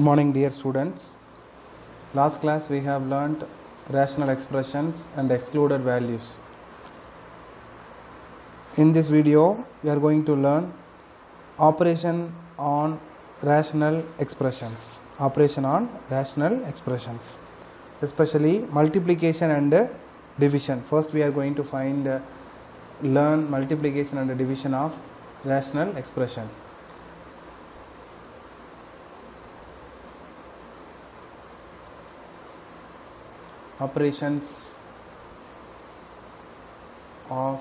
Morning dear students. Last class we have learnt rational expressions and excluded values. In this video we are going to learn operation on rational expressions. Especially multiplication and division. First we are going to learn multiplication and division of rational expression. Operations of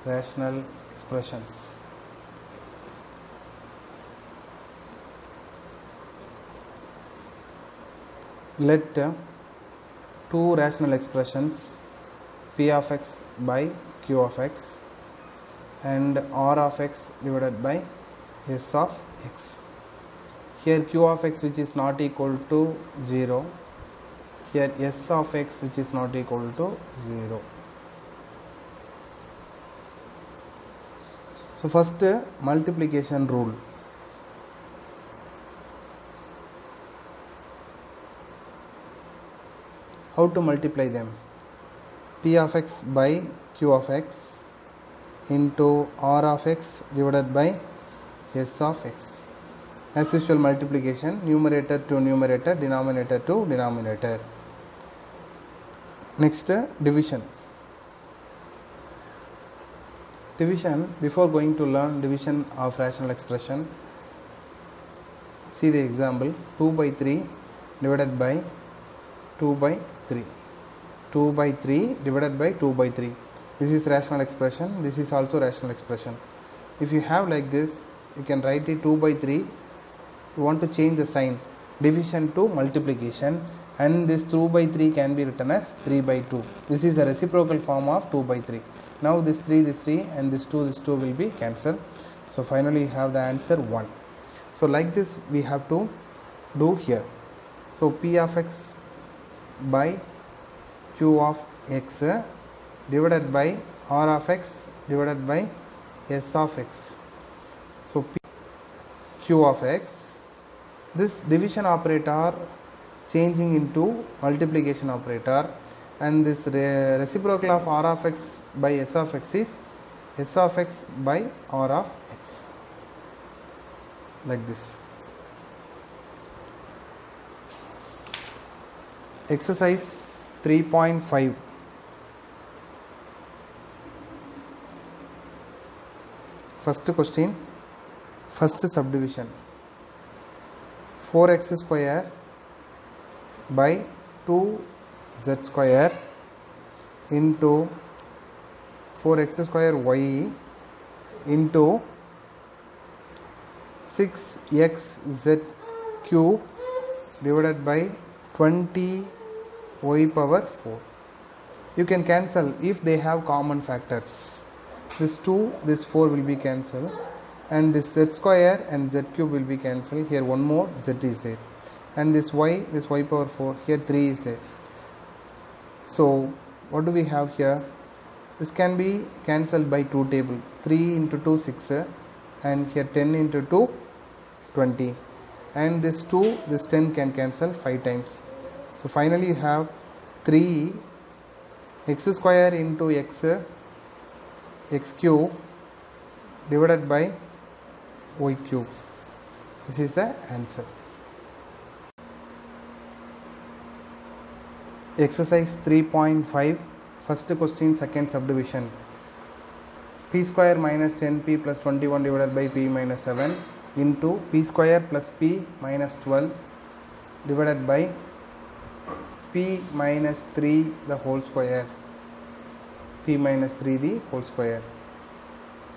rational expressions. Let two rational expressions p of x by q of x and r of x divided by s of x. Here q of x which is not equal to 0, here s of x which is not equal to 0. So first multiplication rule. How to multiply them? P of x by q of x into r of x divided by s of x. As usual, multiplication, numerator to numerator, denominator to denominator. Next, division. Before going to learn division of rational expression, see the example. 2 by 3 divided by 2 by 3. 2 by 3 divided by 2 by 3. This is rational expression. This is also rational expression. If you have like this, you can write it 2 by 3. You want to change the sign, division to multiplication, and this 2 by 3 can be written as 3 by 2. This is the reciprocal form of 2 by 3. Now this 3 and this 2 will be cancelled. So finally you have the answer 1. So like this we have to do here. So p of x by q of x divided by r of x divided by s of x. So p q of x, this division operator changing into multiplication operator, and this reciprocal of r of x by s of x is s of x by r of x, like this. Exercise 3.5. First question, first subdivision. 4x square by 2z square into 4x square y into 6xz cube divided by 20 y power 4. You can cancel if they have common factors. This 2, this 4 will be cancelled, and this z square and z cube will be cancelled. Here one more z is there, and this y power 4, here 3 is there. So what do we have here? This can be cancelled by 2 table. 3 into 2 6, and here 10 into 2 20, and this 2, this 10 can cancel 5 times. So finally you have 3 x square into x cube divided by y cube. This is the answer. Exercise 3.5. First question, second subdivision. P square minus 10p plus 21 divided by p minus 7 into p square plus p minus 12 divided by p minus 3 the whole square. P minus 3 the whole square.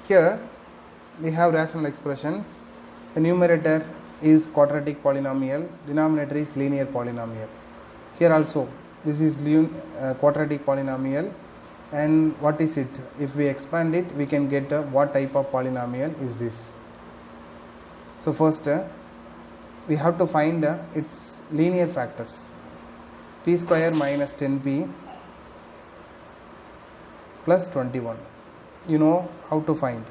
Here we have rational expressions. The numerator is quadratic polynomial, denominator is linear polynomial. Here also this is quadratic polynomial, and what is it? If we expand it, we can get what type of polynomial is this. So first we have to find its linear factors. P square minus 10p plus 21. You know how to find.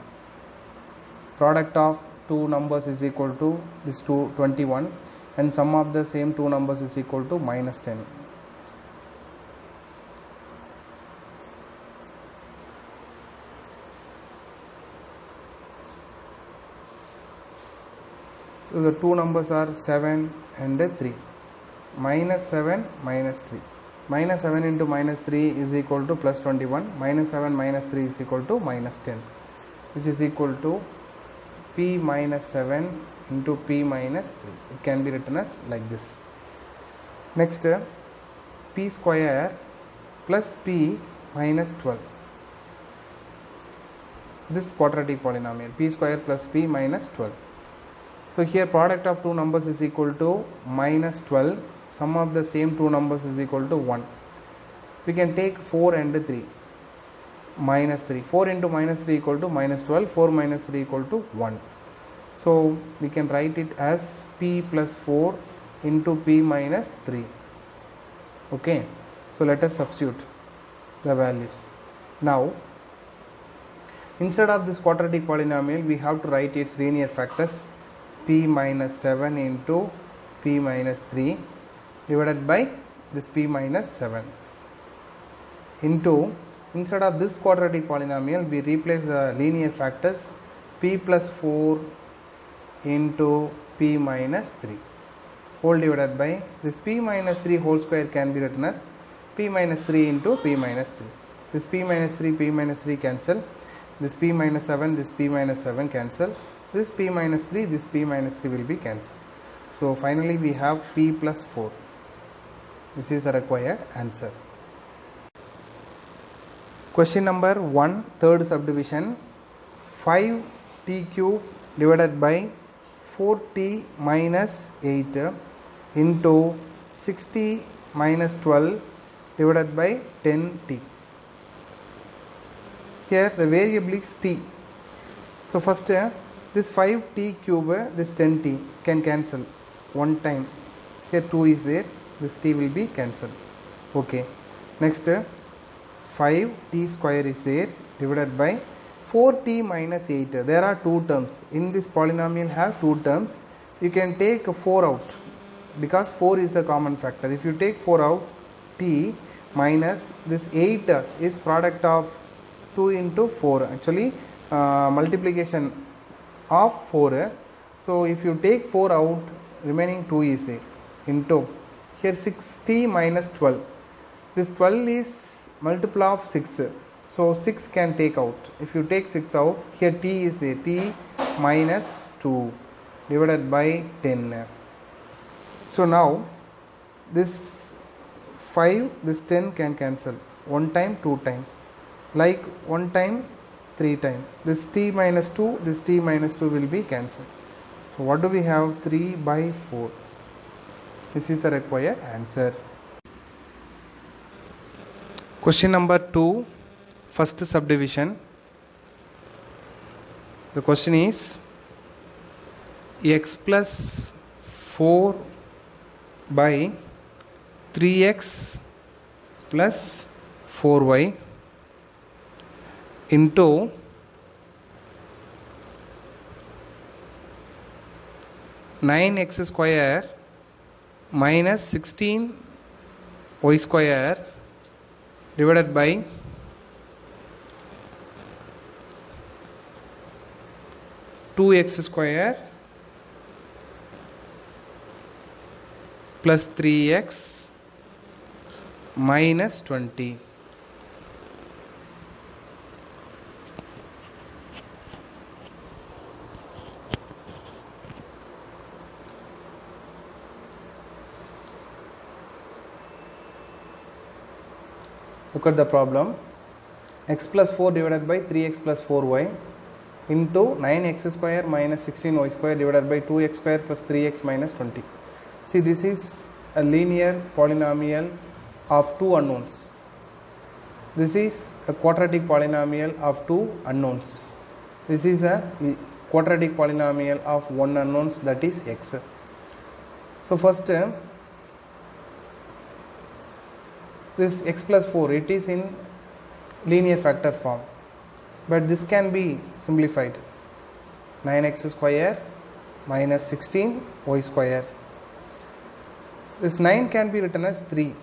product of two numbers is equal to this 21, and sum of the same two numbers is equal to minus 10. So the two numbers are 7 and 3. Minus 7 minus 3. Minus 7 into minus 3 is equal to plus 21. Minus 7 minus 3 is equal to minus 10, which is equal to p minus 7 into p minus 3. It can be written as like this. Next, p square plus p minus 12. This quadratic polynomial, p square plus p minus 12. So here product of two numbers is equal to minus 12. Sum of the same two numbers is equal to 1. We can take 4 and 3. Minus 3. 4 into minus 3 equal to minus 12. 4 minus 3 equal to 1. So we can write it as p plus 4 into p minus 3. Okay. So let us substitute the values. Now, instead of this quadratic polynomial, we have to write its linear factors. P minus 7 into p minus 3 divided by this p minus 7 into, instead of this quadratic polynomial, we replace the linear factors p plus 4 into p minus 3 whole divided by this p minus 3 whole square can be written as p minus 3 into p minus 3. This p minus 3 cancel. This p minus 7, this p minus 7 cancel. This p minus 3, this p minus 3 will be cancelled. So finally we have p plus 4. This is the required answer. Question number 1, third subdivision. 5t cube divided by 4t minus 8 into 6t minus 12 divided by 10t. Here the variable is t. So first this 5t cube, this 10t can cancel one time. Here 2 is there, this t will be cancelled. Okay. Next 5t square is there divided by 4t minus 8. There are two terms. In this polynomial have two terms. You can take 4 out because 4 is a common factor. If you take 4 out, t minus this 8 is product of 2 into 4. Actually multiplication of 4. So if you take 4 out, remaining 2 is there into here 6t minus 12. This 12 is multiple of 6. So 6 can take out. If you take 6 out, here t is there, t minus 2 divided by 10. So now this 5, this 10 can cancel. One time, two time. Like one time, three time. This t minus 2, this t minus 2 will be cancelled. So what do we have? 3 by 4. This is the required answer. Question number 2, first subdivision. The question is x plus 4 by 3x plus 4y into 9x square minus 16y square divided by 2x square plus 3x minus 20. Look at the problem. X plus 4 divided by 3x plus 4y into 9x square minus 16y square divided by 2x square plus 3x minus 20. See, this is a linear polynomial of two unknowns. This is a quadratic polynomial of two unknowns. This is a quadratic polynomial of one unknown, that is x. So first this x plus 4, it is in linear factor form, but this can be simplified. 9x square minus 16y square. This 9 can be written as 3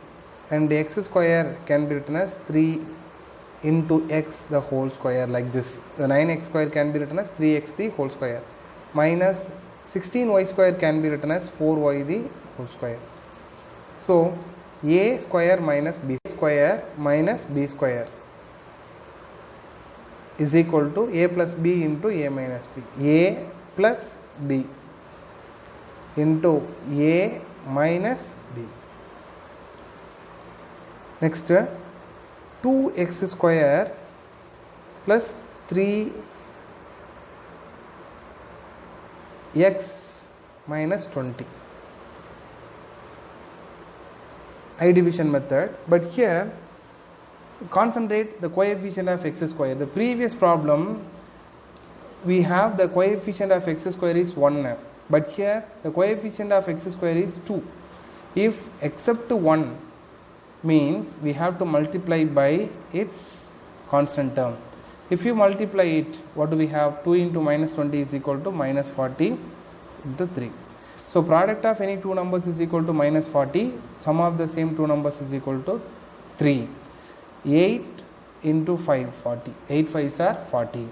and the x square can be written as 3 into x the whole square, like this. The 9x square can be written as 3x the whole square minus 16y square can be written as 4y the whole square. So a square minus b square is equal to a plus b into a minus b. A plus b into a minus b. Next, 2x square plus 3x minus 20. I division method, but here concentrate the coefficient of x square. The previous problem we have the coefficient of x square is 1, but here the coefficient of x square is 2. If except 1 means we have to multiply by its constant term. If you multiply it, what do we have? 2 into minus 20 is equal to minus 40 into 3. So product of any two numbers is equal to minus 40, sum of the same two numbers is equal to 3. 8 into 5, 40. 8 5s are 40.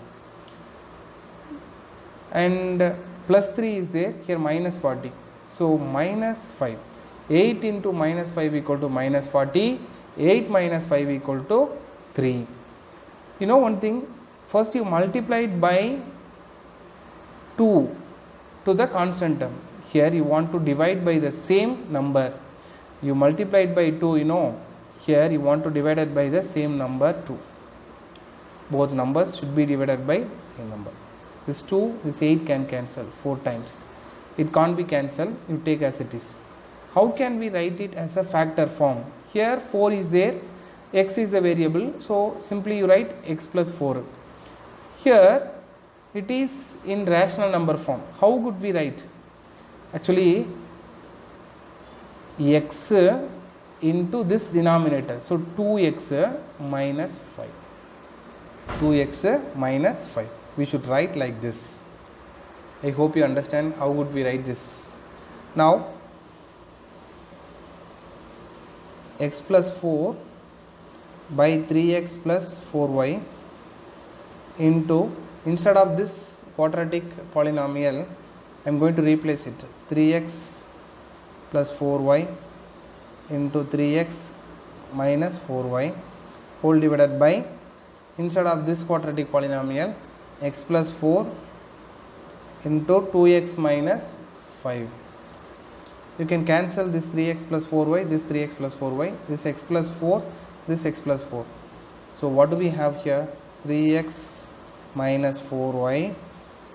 And plus 3 is there, here minus 40. So minus 5. 8 into minus 5 equal to minus 40. 8 minus 5 equal to 3. You know one thing, first you multiplied by 2 to the constant term. Here you want to divide by the same number. You multiplied by 2, you know. Here you want to divide it by the same number 2. Both numbers should be divided by same number. This 2, this 8 can cancel 4 times. It can't be cancelled, you take as it is. How can we write it as a factor form? Here 4 is there, x is the variable, so simply you write x plus 4. Here it is in rational number form. How could we write? Actually, x into this denominator, so 2x minus 5. 2x minus 5. We should write like this. I hope you understand how would we write this. Now x plus 4 by 3x plus 4y into, instead of this quadratic polynomial, I am going to replace it. 3x plus 4y into 3x minus 4y whole divided by, instead of this quadratic polynomial, x plus 4 into 2x minus 5. You can cancel this 3x plus 4y, this 3x plus 4y, this x plus 4, this x plus 4. So what do we have here? 3x minus 4y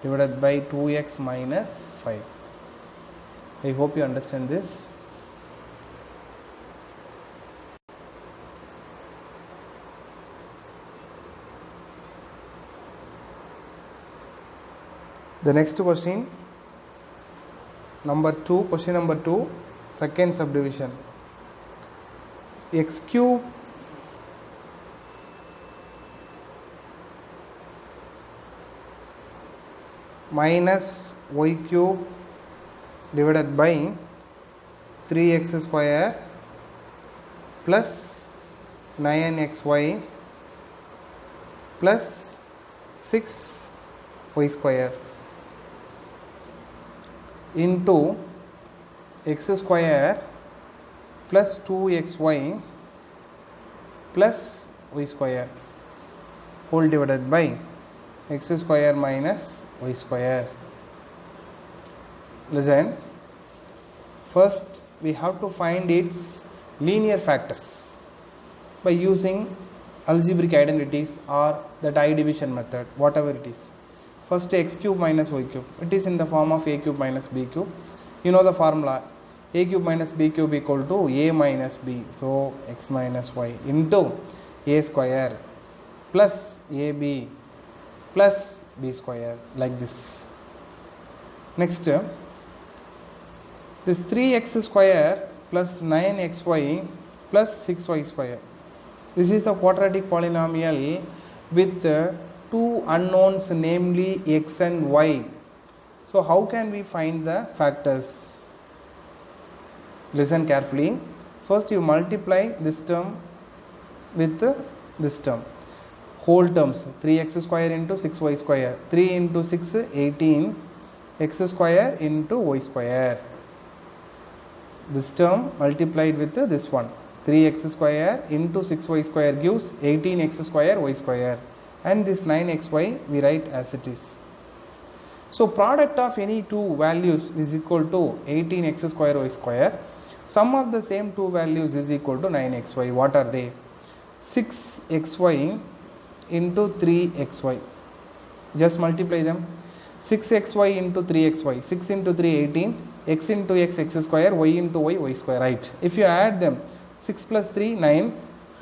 divided by 2x minus 5. I hope you understand this. The next question, question number 2, second subdivision. X cube minus y cube divided by 3x square plus 9xy plus 6y square into x square plus 2xy plus y square whole divided by x square minus y square. Listen, first we have to find its linear factors by using algebraic identities or that I division method, whatever it is. First, x cube minus y cube, it is in the form of a cube minus b cube. You know the formula, a cube minus b cube equal to a minus b, so x minus y into a square plus ab plus b square, like this. Next, this 3x square plus 9xy plus 6y square. This is the quadratic polynomial with two unknowns, namely x and y. So how can we find the factors? Listen carefully. First you multiply this term with this term. Whole terms, 3x square into 6y square. 3 into 6, 18 x square into y square. This term multiplied with this one. 3x square into 6y square gives 18x square y square. And this 9xy we write as it is. So product of any two values is equal to 18x square y square. Sum of the same two values is equal to 9xy. What are they? 6xy into 3xy. Just multiply them. 6xy into 3xy. 6 into 3, 18. X into x, x square. Y into y, y square. Right. If you add them, 6 plus 3, 9.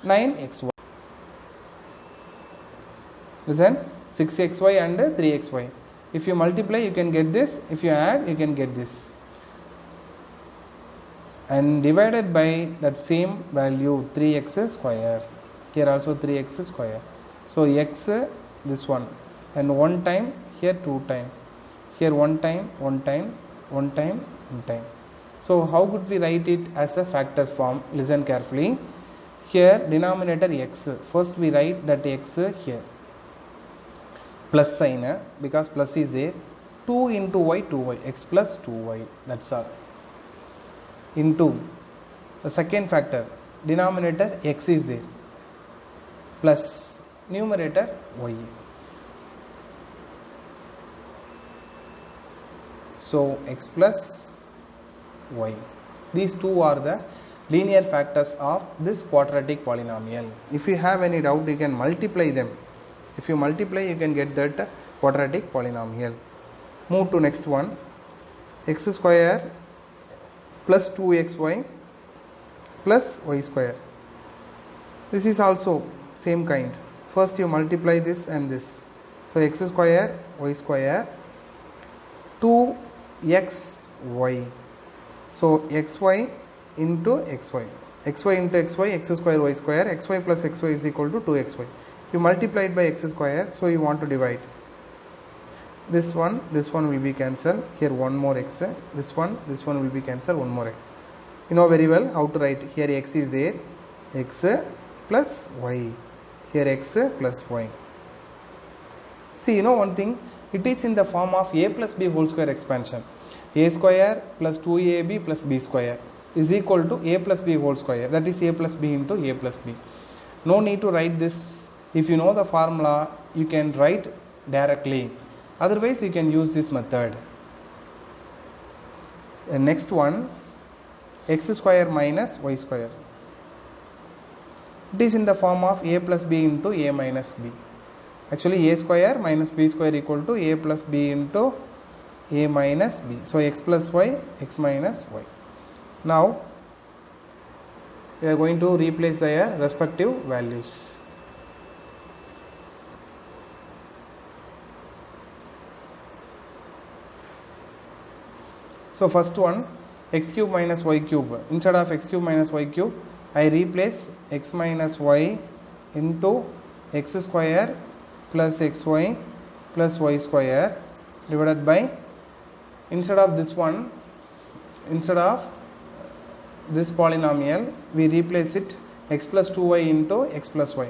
9xy. Listen. 6xy and 3xy. If you multiply, you can get this. If you add, you can get this. And divided by that same value, 3x square. Here also 3x square. So x, this one. And one time, here two time. Here one time, one time, one time, one time. So how could we write it as a factors form? Listen carefully. Here denominator x. First we write that x here. Plus sign, because plus is there. 2 into y, 2y. X plus 2y. That's all. Into the second factor. Denominator x is there. Plus numerator y. So x plus y. These two are the linear factors of this quadratic polynomial. If you have any doubt, you can multiply them. If you multiply, you can get that quadratic polynomial. Move to next one. X square plus 2xy plus y square. This is also same kind. First you multiply this and this. So x square, y square, 2xy. So xy into xy. Xy into xy, x square, y square. Xy plus xy is equal to 2xy. You multiply it by x square, so you want to divide. This one will be cancelled. Here one more x. This one will be cancelled. One more x. You know very well how to write. Here x is there. X plus y. Here x plus y. See, you know one thing. It is in the form of a plus b whole square expansion. A square plus 2ab plus b square is equal to a plus b whole square. That is a plus b into a plus b. No need to write this. If you know the formula, you can write directly. Otherwise, you can use this method. The next one, x square minus y square. It is in the form of a plus b into a minus b. Actually, a square minus b square equal to a plus b into a minus b. So, x plus y, x minus y. Now, we are going to replace their respective values. So first one, x cube minus y cube. Instead of x cube minus y cube, I replace x minus y into x square plus xy plus y square divided by, instead of this one, instead of this polynomial, we replace it x plus 2y into x plus y.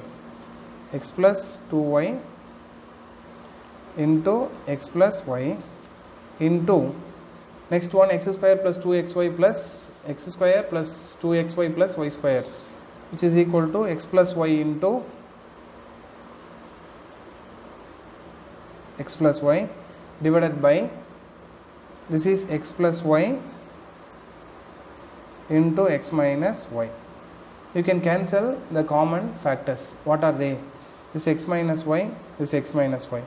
X plus 2y into x plus y into next one, x square plus 2xy plus x square plus 2xy plus y square, which is equal to x plus y into x plus y divided by, this is x plus y into x minus y. You can cancel the common factors. What are they? This x minus y, this x minus y.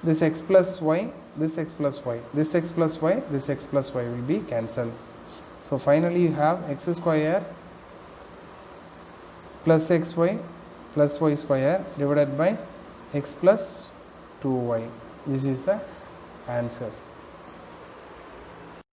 This x plus y, this x plus y, this x plus y, this x plus y will be cancelled. So finally you have x square plus xy plus y square divided by x plus 2y. This is the answer.